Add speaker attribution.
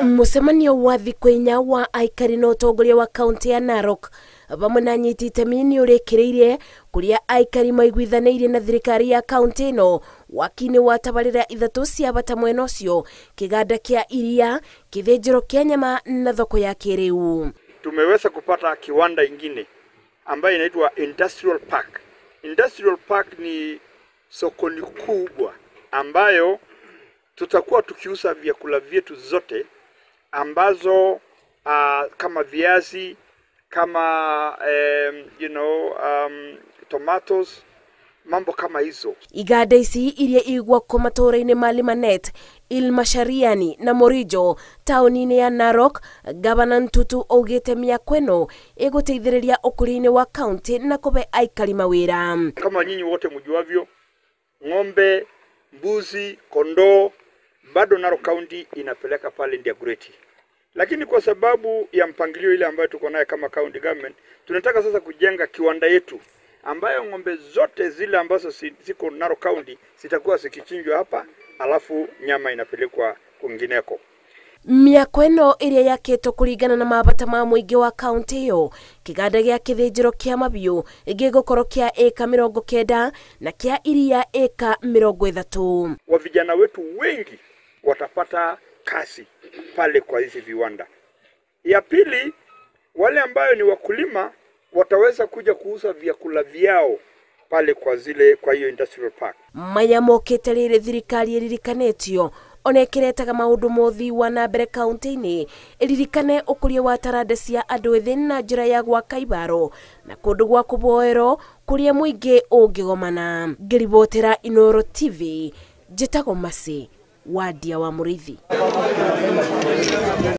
Speaker 1: Mucemanio wa thikũ inya wa aikari na ũtongoria wa kaunti ya Narok bamwe na anyiti itemi nĩ ũrĩkĩrĩire kũrĩa aikari maiguithanĩirie na thirikari ya kaunti ĩno waki-inĩ wa tabarĩra ithatũ cia bata mwena ũcio, kĩganda kĩa iria, kĩthĩnjĩro kĩa nyama na thoko ya kĩrĩu.
Speaker 2: Tumeweza kupata kiwanda ingine ambayo inaitwa Industrial Park. Industrial Park ni sokoni kubwa ambayo tutakuwa tukiuza vyakula vyetu zote ambazo kama viazi, kama tomatoes, mambo kama hizo.
Speaker 1: Iganda ici iria igwakwo matũra-inĩ ma Limanet, Ilmashariani na Morijo taũni-inĩ ya Narok, Gavana Ntutu augĩte mĩako ĩno ĩgũteithĩrĩria ũkũria-inĩ wa kaunti na kũbe aikari mawĩra.
Speaker 2: Kama nyinyi wote mjuavyo, ng'ombe, mbuzi, kondoo bado Narok County inapeleka pale Ndiagureti. Lakini kwa sababu ya mpangilio ile ambayo tuko naye kama county government, tunataka sasa kujenga kiwanda yetu ambayo ng'ombe zote zile ambazo ziko Narok County zitakuwa zikichinjwa hapa, alafu nyama inapelekwa kwingineko.
Speaker 1: Mĩako ĩno ĩrĩa yakĩtwo kũringana na mabata ma mũingĩ wa kaunti ĩyo, kĩganda gĩa kĩthĩnjĩro kĩa mabiũ gĩgũkorwo kĩa eka 90 na kĩa iria eka 30.
Speaker 2: Wa vijana wetu wengi watapata kazi pale kwa hizi viwanda. Ya pili, wale ambayo ni wakulima wataweza kuja kuuza vyakula vyao pale kwa hiyo Industrial Park.
Speaker 1: Maya mokĩte rĩrĩ thirikari ĩririkanĩtio onekĩretaga maũndũ mothi wa na mbere kaunti-inĩ ĩririkane ũkũria wa taranda cia andũ ethĩ na njĩra ya gwaka ibaro na kũndũ gwa kũboerwo kũrĩa mũingĩ ũngĩgomana. Ngĩribotera Inooro TV, njĩtagwo Mercy Wandia wa Mũrĩithi.